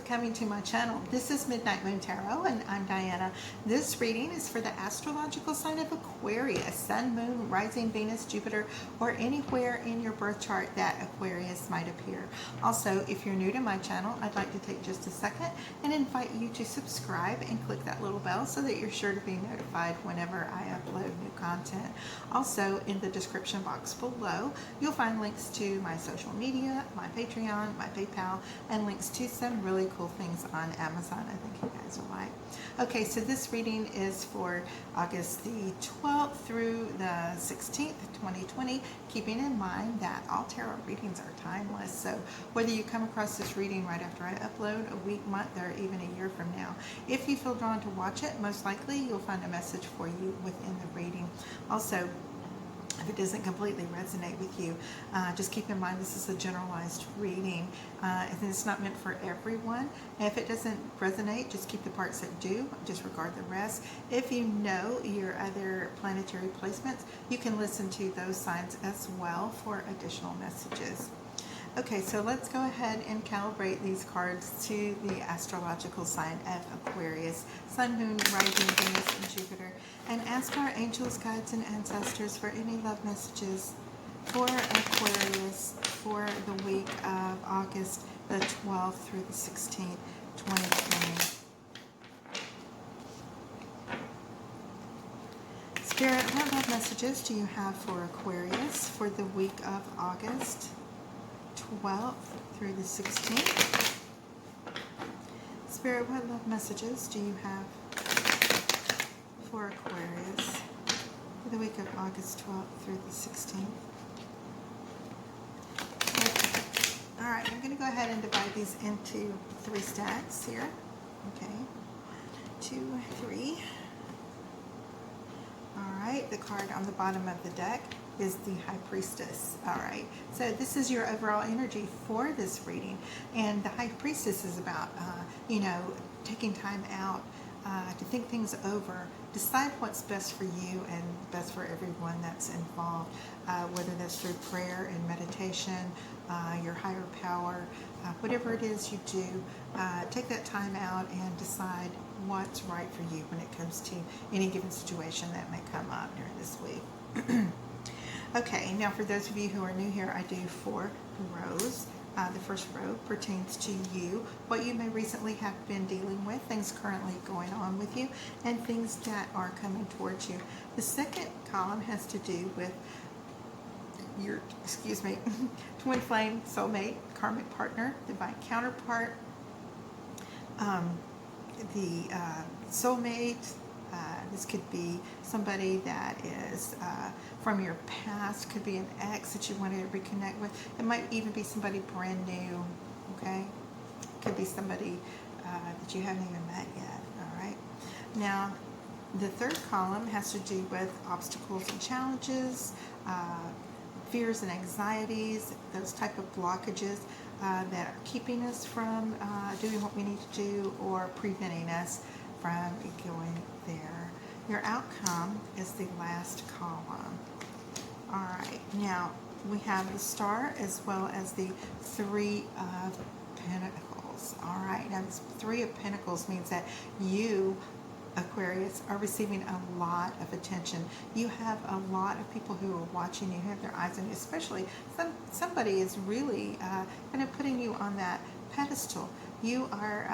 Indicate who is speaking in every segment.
Speaker 1: coming to my channel. This is Midnight Moon Tarot and I'm Diana. This reading is for the astrological sign of Aquarius, Sun, Moon, Rising, Venus, Jupiter, or anywhere in your birth chart that Aquarius might appear. Also, if you're new to my channel, I'd like to take just a second and invite you to subscribe and click that little bell so that you're sure to be notified whenever I upload new content. Also, in the description box below, you'll find links to my social media, my Patreon, my PayPal, and links to some really cool things on Amazon I think you guys will like. Okay, so this reading is for August the 12th through the 16th, 2020, keeping in mind that all tarot readings are timeless. So whether you come across this reading right after I upload, a week, month, or even a year from now, if you feel drawn to watch it, most likely you'll find a message for you within the reading. Also, if it doesn't completely resonate with you, just keep in mind this is a generalized reading and it's not meant for everyone. If it doesn't resonate, just keep the parts that do, disregard the rest. If you know your other planetary placements, you can listen to those signs as well for additional messages. Okay, so let's go ahead and calibrate these cards to the astrological sign of Aquarius, Sun, Moon, Rising, Venus, and Jupiter, and ask our angels, guides, and ancestors for any love messages for Aquarius for the week of August the 12th through the 16th, 2020. Spirit, what love messages do you have for Aquarius for the week of August 12th through the 16th. Spirit, what love messages do you have for Aquarius for the week of August 12th through the 16th? Okay. All right, I'm going to go ahead and divide these into 3 stacks here. Okay, 2, 3. All right, the card on the bottom of the deck is the High Priestess. All right, so this is your overall energy for this reading, and the High Priestess is about taking time out to think things over, decide what's best for you and best for everyone that's involved, whether that's through prayer and meditation, your higher power, whatever it is you do, take that time out and decide what's right for you when it comes to any given situation that may come up during this week. Okay, now for those of you who are new here, I do 4 rows. The first row pertains to you, what you may recently have been dealing with, things currently going on with you, and things that are coming towards you. The second column has to do with your, twin flame, soulmate, karmic partner, divine counterpart, the soulmate. This could be somebody that is from your past, could be an ex that you want to reconnect with. It might even be somebody brand new, okay? Could be somebody that you haven't even met yet, all right? Now, the third column has to do with obstacles and challenges, fears and anxieties, those type of blockages that are keeping us from doing what we need to do or preventing us from going there. Your outcome is the last column. All right, now we have the Star as well as the 3 of Pentacles. All right, now this 3 of Pentacles means that you, Aquarius, are receiving a lot of attention. You have a lot of people who are watching you, have their eyes on you, especially somebody is really kind of putting you on that pedestal. You are,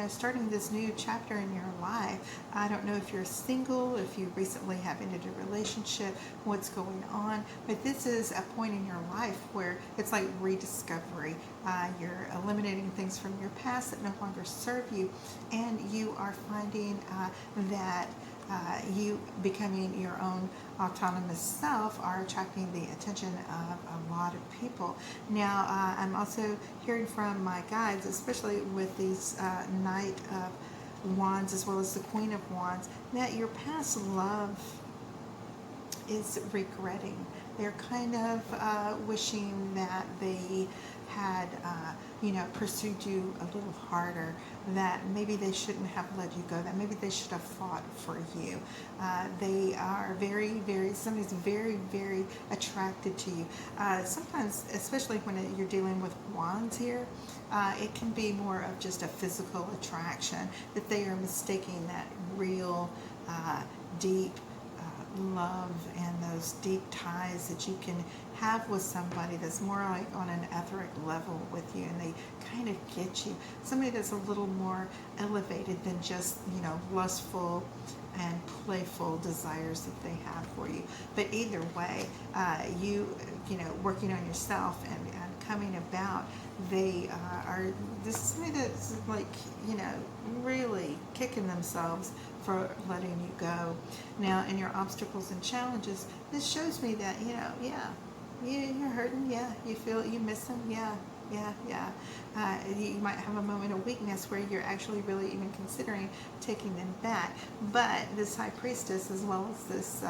Speaker 1: starting this new chapter in your life. I don't know if you're single, if you recently have ended a relationship, what's going on, but this is a point in your life where it's like rediscovery. You're eliminating things from your past that no longer serve you, and you are finding that you becoming your own autonomous self are attracting the attention of a lot of people. Now, I'm also hearing from my guides, especially with these Knight of Wands as well as the Queen of Wands, that your past love is regretting They're kind of wishing that they had, pursued you a little harder, that maybe they shouldn't have let you go, that maybe they should have fought for you. They are somebody's very, very attracted to you. Sometimes, especially when you're dealing with wands here, it can be more of just a physical attraction, that they are mistaking that real, deep love and those deep ties that you can have with somebody that's more like on an etheric level with you, and they kind of get you. Somebody that's a little more elevated than just, lustful and playful desires that they have for you. But either way, working on yourself and coming about, they this is somebody that's like, really kicking themselves for letting you go. Now, in your obstacles and challenges, this shows me that, you're hurting, you feel, you miss them, you might have a moment of weakness where you're actually really even considering taking them back. But this High Priestess, as well as this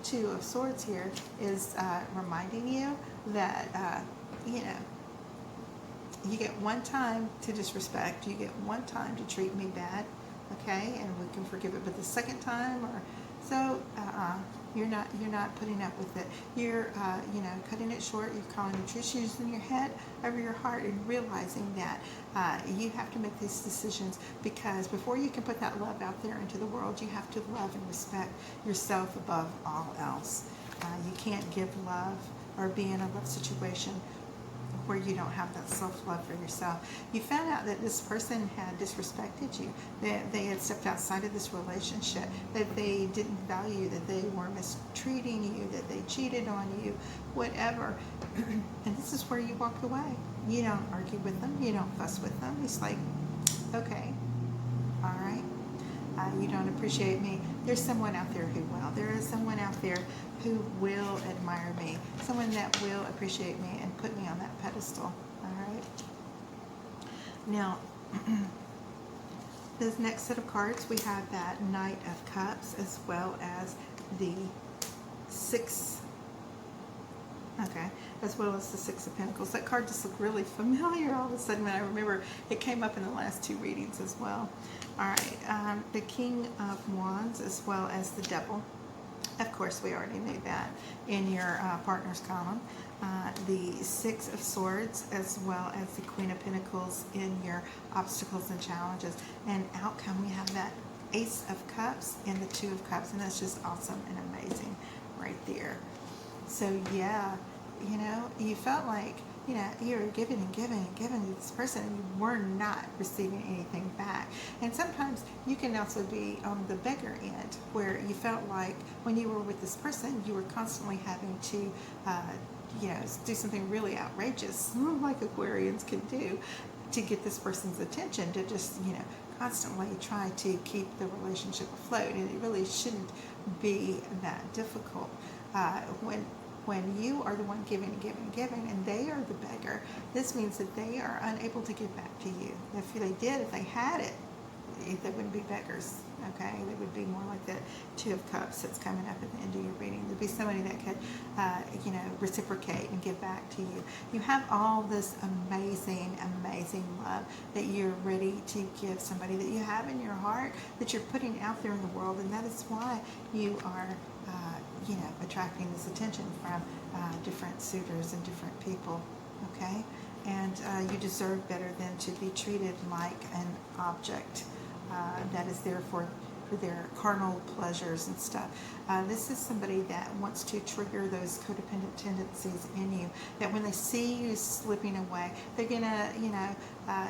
Speaker 1: Two of Swords here, is reminding you that, you get one time to disrespect, you get one time to treat me bad, okay, and we can forgive it. But the second time, or so, you're not putting up with it. You're cutting it short. You're calling the truth, using your head over your heart, and realizing that you have to make these decisions, because before you can put that love out there into the world, you have to love and respect yourself above all else. You can't give love or be in a love situation where you don't have that self-love for yourself. You found out that this person had disrespected you, that they had stepped outside of this relationship, that they didn't value you, that they were mistreating you, that they cheated on you, whatever. And this is where you walk away. You don't argue with them. You don't fuss with them. It's like, okay, all right. You don't appreciate me. There's someone out there who will. There is someone out there who will admire me, someone that will appreciate me and put me on that pedestal. All right. Now, this next set of cards, we have that Knight of Cups, as well as the Six. Okay, as well as the Six of Pentacles. That card just looked really familiar all of a sudden when I remember it came up in the last two readings as well. All right, the King of Wands, as well as the Devil. Of course, we already knew that in your partner's column. The Six of Swords, as well as the Queen of Pentacles in your obstacles and challenges. And outcome, we have that Ace of Cups and the Two of Cups, and that's just awesome and amazing right there. So yeah, you felt like, you were giving and giving and giving to this person, and you were not receiving anything back. And sometimes you can also be on the beggar end, where you felt like when you were with this person, you were constantly having to, do something really outrageous, like Aquarians can do, to get this person's attention, to just, constantly try to keep the relationship afloat. And it really shouldn't be that difficult. When you are the one giving and giving and giving, and they are the beggar, this means that they are unable to give back to you. If they did, if they had it, they wouldn't be beggars, okay? They would be more like the Two of Cups that's coming up at the end of your reading. There'd be somebody that could, reciprocate and give back to you. You have all this amazing, amazing love that you're ready to give somebody, that you have in your heart, that you're putting out there in the world, and that is why you are attracting this attention from different suitors and different people, okay? And you deserve better than to be treated like an object that is there for their carnal pleasures and stuff. This is somebody that wants to trigger those codependent tendencies in you, that when they see you slipping away, they're gonna,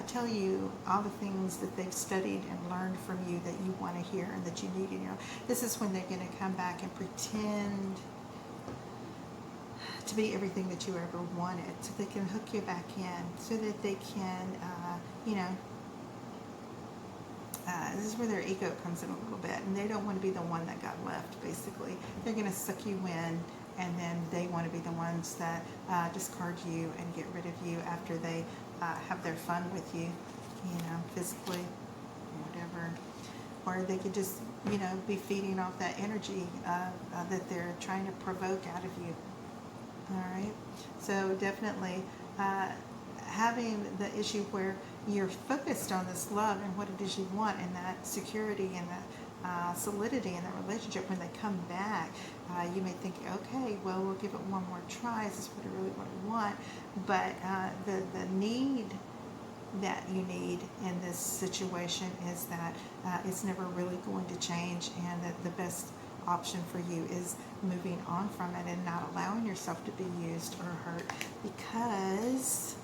Speaker 1: tell you all the things that they've studied and learned from you that you want to hear and that you need in your life. This is when they're gonna come back and pretend to be everything that you ever wanted, so they can hook you back in, so that they can, this is where their ego comes in a little bit, and they don't want to be the one that got left, basically. They're going to suck you in, and then they want to be the ones that discard you and get rid of you after they have their fun with you, physically, whatever. Or they could just, be feeding off that energy that they're trying to provoke out of you. All right. So definitely having the issue where you're focused on this love and what it is you want, and that security and that solidity in the relationship. When they come back, you may think, okay, well, we'll give it one more try. This is what I really want. But the need that you need in this situation is that it's never really going to change, and that the best option for you is moving on from it and not allowing yourself to be used or hurt, because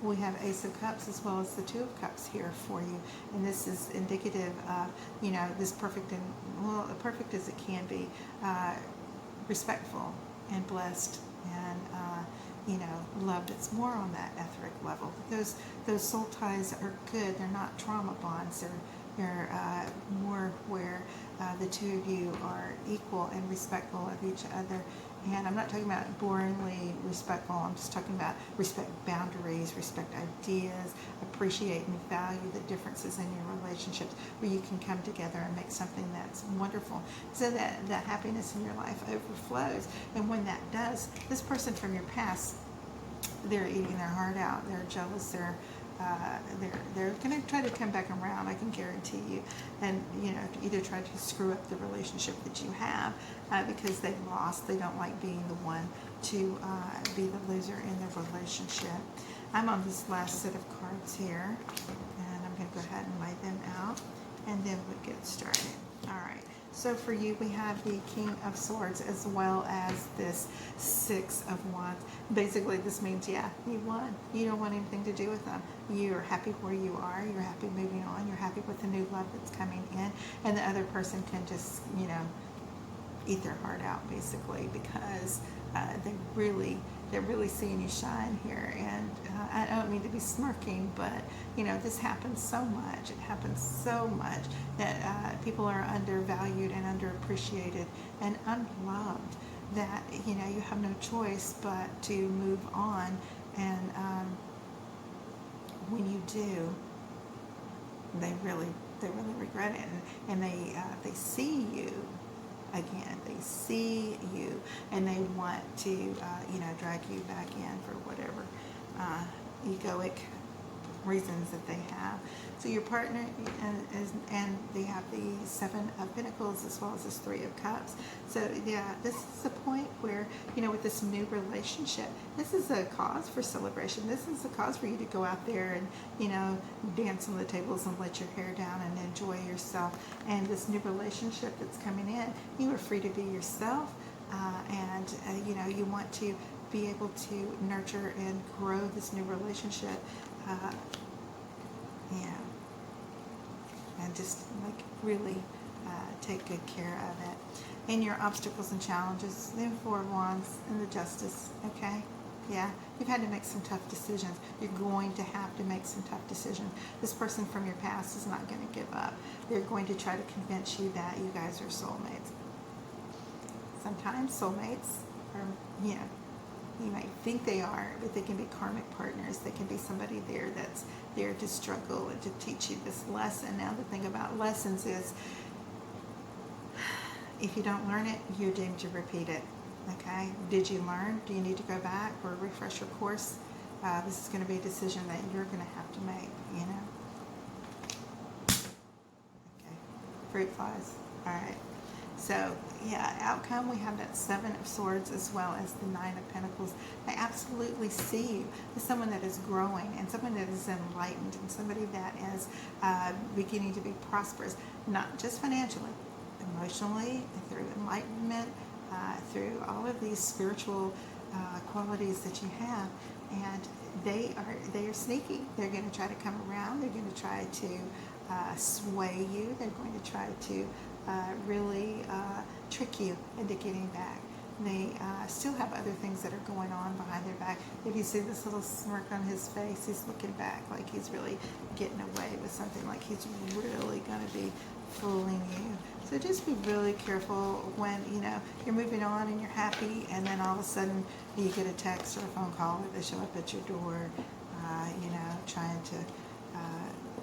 Speaker 1: we have Ace of Cups as well as the Two of Cups here for you, and this is indicative of, you know, this perfect and, well, perfect as it can be, respectful and blessed and you know, loved. It's more on that etheric level. Those soul ties are good. They're not trauma bonds. They're more where the two of you are equal and respectful of each other. And I'm not talking about boringly respectful. I'm just talking about respect boundaries, respect ideas, appreciate and value the differences in your relationships, where you can come together and make something that's wonderful, so that the happiness in your life overflows. And when that does, this person from your past, they're eating their heart out. They're jealous. They're going to try to come back around, I can guarantee you, and, you know, either try to screw up the relationship that you have because they've lost. They don't like being the one to be the loser in their relationship. I'm on this last set of cards here, and I'm going to go ahead and lay them out, and then we'll get started. All right. So for you, we have the King of Swords as well as this Six of Wands. Basically, this means, yeah, you won. You don't want anything to do with them. You're happy where you are. You're happy moving on. You're happy with the new love that's coming in. And the other person can just, you know, eat their heart out, basically, because they're really seeing you shine here. And I don't mean to be smirking, but, you know, this happens so much. It happens so much that people are undervalued and underappreciated and unloved, that, you know, you have no choice but to move on. And when you do, they really regret it, and they see you again. They see you, and they want to, you know, drag you back in for whatever egoic reasons that they have. So your partner and they have the Seven of Pentacles as well as this Three of Cups. So yeah, this is a point where, you know, with this new relationship, this is a cause for celebration. This is a cause for you to go out there and, you know, dance on the tables and let your hair down and enjoy yourself. And this new relationship that's coming in, you are free to be yourself, and you know, you want to be able to nurture and grow this new relationship. Yeah, and just like really take good care of it. And your obstacles and challenges, the Four of Wands and the Justice. Okay, yeah, you've had to make some tough decisions. You're going to have to make some tough decisions. This person from your past is not going to give up. They're going to try to convince you that you guys are soulmates. Sometimes soulmates are, you know, you might think they are, but they can be karmic partners. They can be somebody there that's there to struggle and to teach you this lesson. Now, the thing about lessons is, if you don't learn it, you're doomed to repeat it. Okay? Did you learn? Do you need to go back or refresh your course? This is going to be a decision that you're going to have to make, you know? Okay. Fruit flies. All right. So, yeah, outcome, we have that Seven of Swords as well as the Nine of Pentacles. I absolutely see you as someone that is growing and someone that is enlightened and somebody that is beginning to be prosperous, not just financially, emotionally, through enlightenment, through all of these spiritual qualities that you have. And they are sneaky. They're going to try to come around. They're going to try to sway you. They're going to try to really trick you into getting back. They still have other things that are going on behind their back. If you see this little smirk on his face, he's looking back like he's really getting away with something, like he's really going to be fooling you. So just be really careful when, you know, you're moving on and you're happy, and then all of a sudden you get a text or a phone call, or they show up at your door, you know, trying to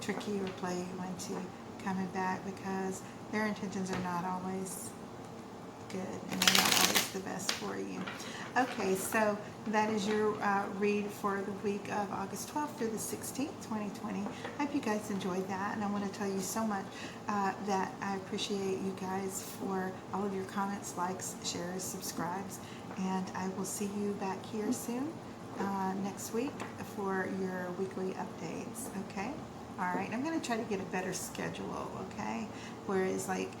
Speaker 1: trick you or play you into coming back, because their intentions are not always good, and they're not always the best for you. Okay, so that is your read for the week of August 12th through the 16th, 2020. I hope you guys enjoyed that, and I want to tell you so much that I appreciate you guys for all of your comments, likes, shares, subscribes, and I will see you back here soon next week for your weekly updates, okay? All right, I'm going to try to get a better schedule, okay? Whereas, like,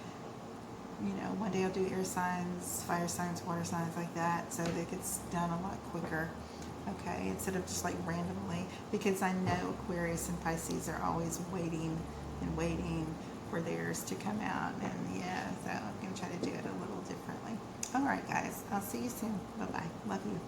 Speaker 1: you know, one day I'll do air signs, fire signs, water signs, like that, so that it gets done a lot quicker, okay, instead of just like randomly, because I know Aquarius and Pisces are always waiting and waiting for theirs to come out, and yeah, so I'm going to try to do it a little differently. All right, guys, I'll see you soon. Bye-bye. Love you.